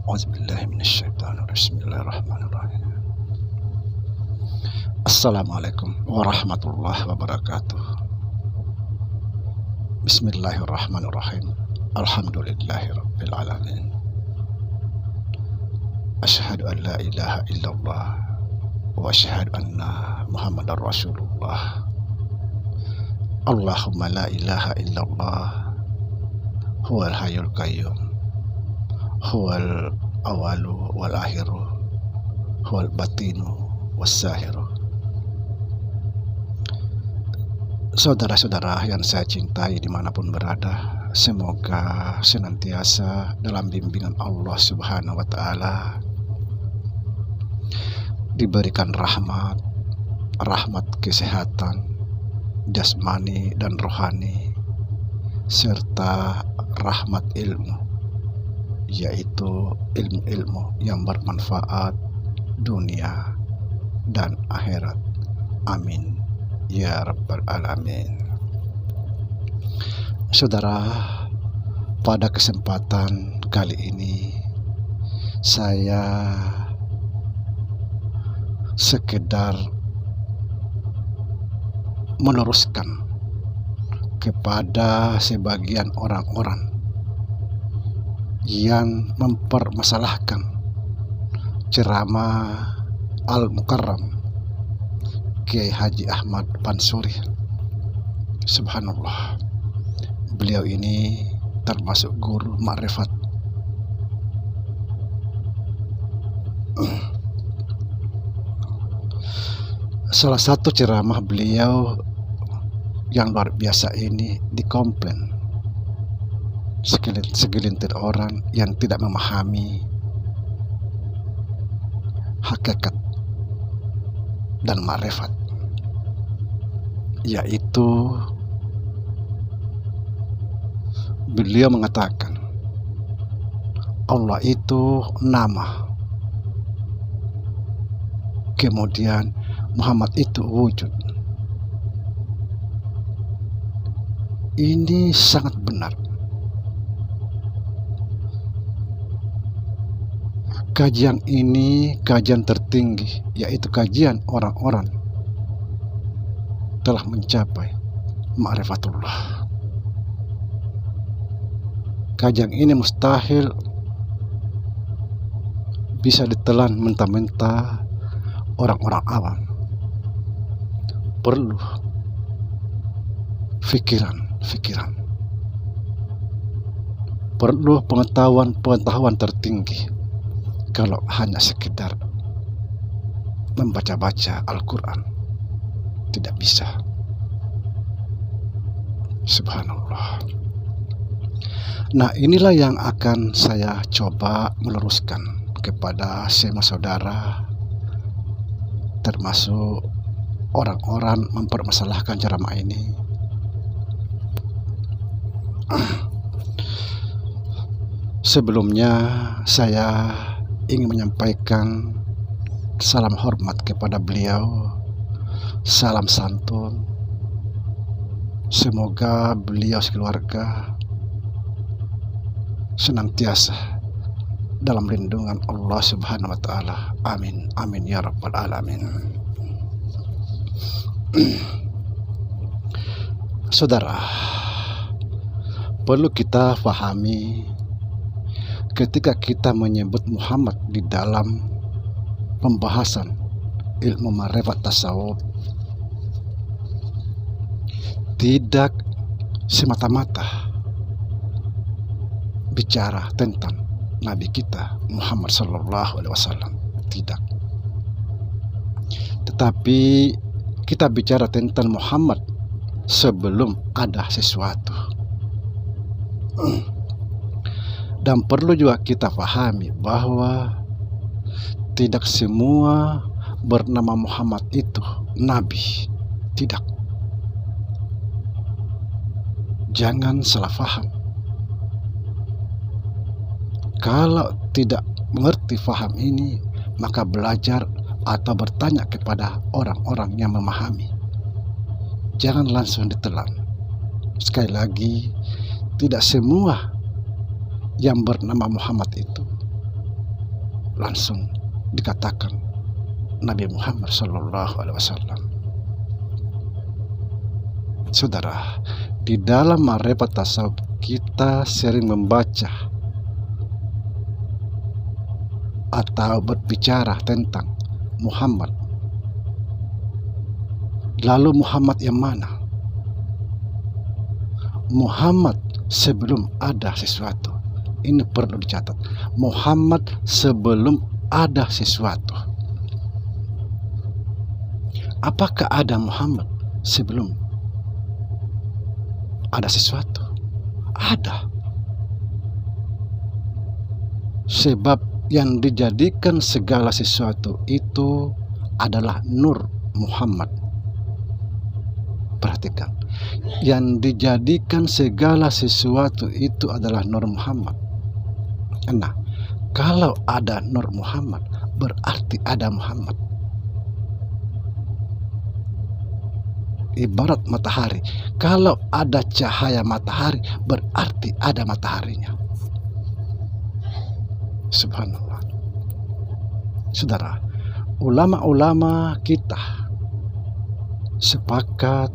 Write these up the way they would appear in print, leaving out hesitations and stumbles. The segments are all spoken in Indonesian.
A'udzubillahi minasyaitonir rajim. Bismillahirrahmanirrahim. Assalamualaikum warahmatullahi wabarakatuh. Bismillahirrahmanirrahim. Alhamdulillahirabbil alamin. Asyhadu an la ilaha illallah wa asyhadu anna Muhammadar Rasulullah. Allahumma la ilaha illallah huwal hayyul qayyum huwal awalu wal akhiru huwal batinu wassahiru. Saudara-saudara yang saya cintai dimanapun berada, semoga senantiasa dalam bimbingan Allah Subhanahu wa Ta'ala, diberikan rahmat kesehatan jasmani dan rohani, serta rahmat ilmu, yaitu ilmu-ilmu yang bermanfaat dunia dan akhirat. Amin ya rabbal alamin. Saudara, pada kesempatan kali ini saya sekedar meluruskan kepada sebagian orang-orang yang mempermasalahkan ceramah Al-Mukarram Kiai Haji Ahmad Pansuri. Subhanallah, beliau ini termasuk guru makrifat. Salah satu ceramah beliau yang luar biasa ini dikomplain segelintir orang yang tidak memahami hakikat dan makrifat, yaitu beliau mengatakan Allah itu nama, kemudian Muhammad itu wujud. Ini sangat benar. Kajian ini kajian tertinggi, yaitu kajian orang-orang telah mencapai ma'rifatullah. Kajian ini mustahil bisa ditelan mentah-mentah orang-orang awam. Perlu fikiran, perlu pengetahuan tertinggi. Kalau hanya sekedar membaca-baca Al-Quran, tidak bisa. Subhanallah. Nah, inilah yang akan saya coba meluruskan kepada semua saudara, termasuk orang-orang mempermasalahkan ceramah ini. Sebelumnya saya ingin menyampaikan salam hormat kepada beliau, salam santun. Semoga beliau sekeluarga senantiasa dalam lindungan Allah Subhanahu wa Ta'ala. Amin, amin ya rabbal alamin. Saudara, perlu kita pahami, ketika kita menyebut Muhammad di dalam pembahasan ilmu ma'rifat tasawuf, tidak semata-mata bicara tentang Nabi kita Muhammad Sallallahu Alaihi Wasallam, tidak. Tetapi kita bicara tentang Muhammad sebelum ada sesuatu. Dan perlu juga kita pahami bahwa tidak semua bernama Muhammad itu Nabi. Tidak. Jangan salah paham. Kalau tidak mengerti paham ini, maka belajar atau bertanya kepada orang-orang yang memahami. Jangan langsung ditelan. Sekali lagi, tidak semua yang bernama Muhammad itu langsung dikatakan Nabi Muhammad Sallallahu Alaihi Wasallam. Saudara, di dalam ma'rifat tasawuf kita sering membaca atau berbicara tentang Muhammad. Lalu Muhammad yang mana? Muhammad sebelum ada sesuatu. Ini perlu dicatat. Muhammad sebelum ada sesuatu. Apakah ada Muhammad sebelum ada sesuatu? Ada. Sebab yang dijadikan segala sesuatu itu adalah nur Muhammad. Perhatikan, yang dijadikan segala sesuatu itu adalah nur Muhammad. Nah, kalau ada nur Muhammad, berarti ada Muhammad. Ibarat matahari, kalau ada cahaya matahari, berarti ada mataharinya. Subhanallah. Saudara, ulama-ulama kita sepakat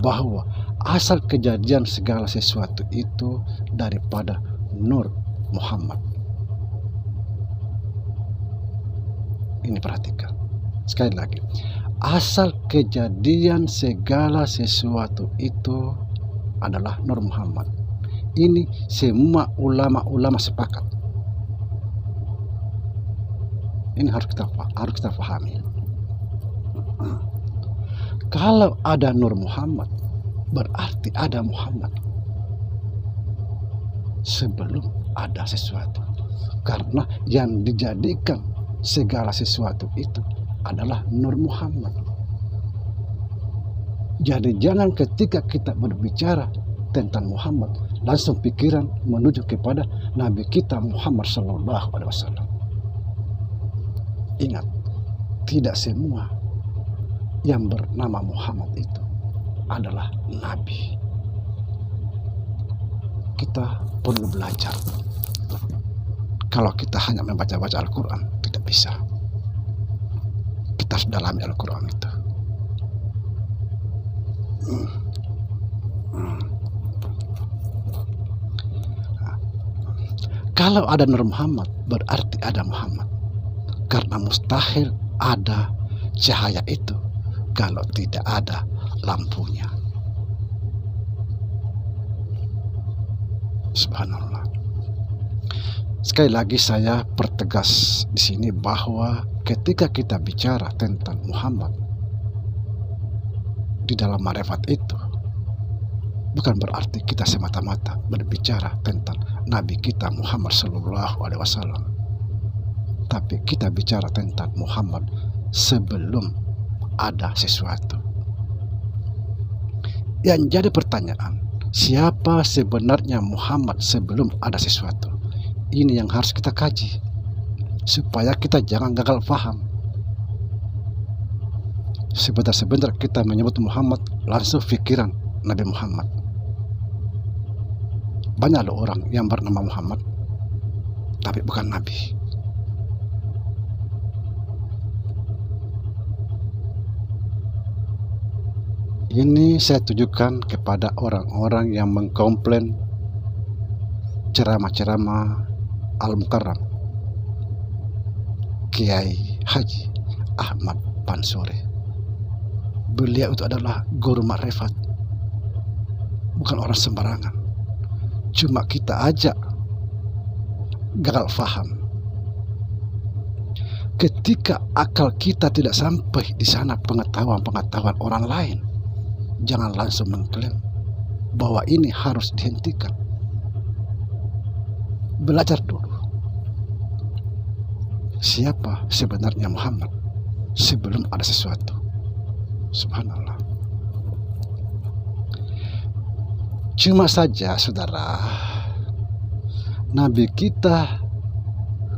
bahwa asal kejadian segala sesuatu itu daripada nur Muhammad. Ini perhatikan. Sekali lagi, asal kejadian segala sesuatu itu adalah nur Muhammad. Ini semua ulama-ulama sepakat. Ini harus kita pahami. Kalau ada nur Muhammad, berarti ada Muhammad sebelum ada sesuatu. Karena yang dijadikan segala sesuatu itu adalah nur Muhammad. Jadi jangan ketika kita berbicara tentang Muhammad, langsung pikiran menuju kepada Nabi kita Muhammad Sallallahu Alaihi Wasallam. Ingat, tidak semua yang bernama Muhammad itu adalah Nabi. Kita perlu belajar. Kalau kita hanya membaca-baca Al-Quran, tidak bisa. Kita harus dalami Al-Quran itu. Kalau ada Nur Muhammad, berarti ada Muhammad. Karena mustahil ada cahaya itu kalau tidak ada lampunya. Subhanallah. Sekali lagi saya pertegas di sini bahwa ketika kita bicara tentang Muhammad di dalam ma'rifat itu, bukan berarti kita semata-mata berbicara tentang Nabi kita Muhammad Sallallahu Alaihi Wasallam, tapi kita bicara tentang Muhammad sebelum ada sesuatu. Yang jadi pertanyaan, siapa sebenarnya Muhammad sebelum ada sesuatu? Ini yang harus kita kaji supaya kita jangan gagal paham. Sebentar-sebentar kita menyebut Muhammad, langsung pikiran Nabi Muhammad. Banyak loh orang yang bernama Muhammad tapi bukan Nabi. Ini saya tujukan kepada orang-orang yang mengkomplain ceramah-ceramah Al-Mukarram Kiai Haji Ahmad Pansore. Beliau itu adalah guru ma'rifat, bukan orang sembarangan. Cuma kita aja gagal faham. Ketika akal kita tidak sampai di sana pengetahuan-pengetahuan orang lain, jangan langsung mengklaim bahwa ini harus dihentikan. Belajar dulu. Siapa sebenarnya Muhammad sebelum ada sesuatu. Subhanallah. Cuma saja saudara, Nabi kita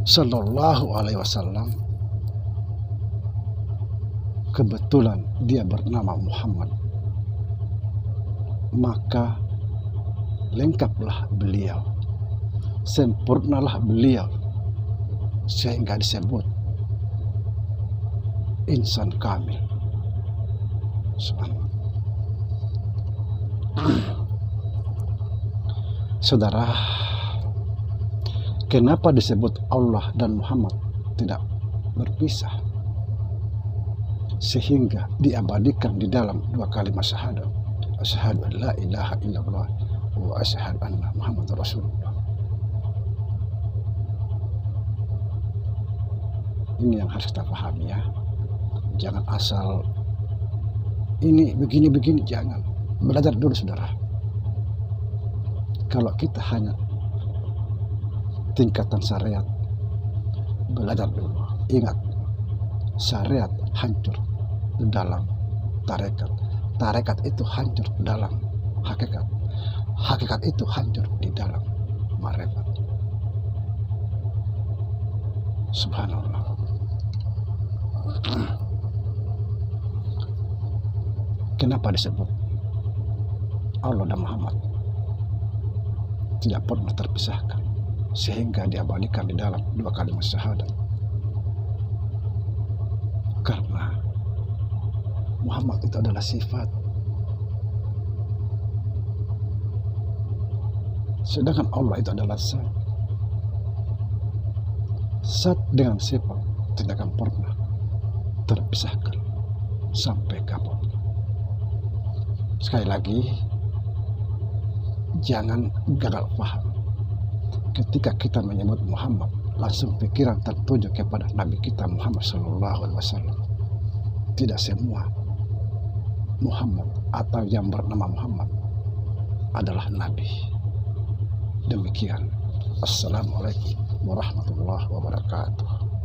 Sallallahu Alaihi Wasallam kebetulan dia bernama Muhammad, maka lengkaplah beliau, sempurnalah beliau sehingga disebut insan kamil. Subhanallah. Saudara, kenapa disebut Allah dan Muhammad tidak berpisah sehingga diabadikan di dalam dua kalimat syahadat, asyhadu an la ilaha illallah wa asyhadu anna Muhammadar Rasulullah. Ini yang harus kita pahami ya. Jangan asal ini begini-begini, jangan. Belajar dulu saudara. Kalau kita hanya tingkatan syariat, belajar dulu. Ingat, syariat hancur di dalam tarekat. Tarekat itu hancur dalam hakikat. Hakikat itu hancur di dalam ma'rifat. Subhanallah. Kenapa disebut Allah dan Muhammad tidak pernah terpisahkan sehingga diabadikan di dalam dua kalimat syahadat? Karena Muhammad itu adalah sifat, sedangkan Allah itu adalah zat. Zat dengan sifat tidak akan pernah terpisahkan sampai kapan. Sekali lagi, jangan gagal paham. Ketika kita menyebut Muhammad, langsung pikiran tertuju kepada Nabi kita Muhammad SAW. Tidak semua Muhammad atau yang bernama Muhammad adalah Nabi. Demikian. Assalamualaikum warahmatullahi wabarakatuh.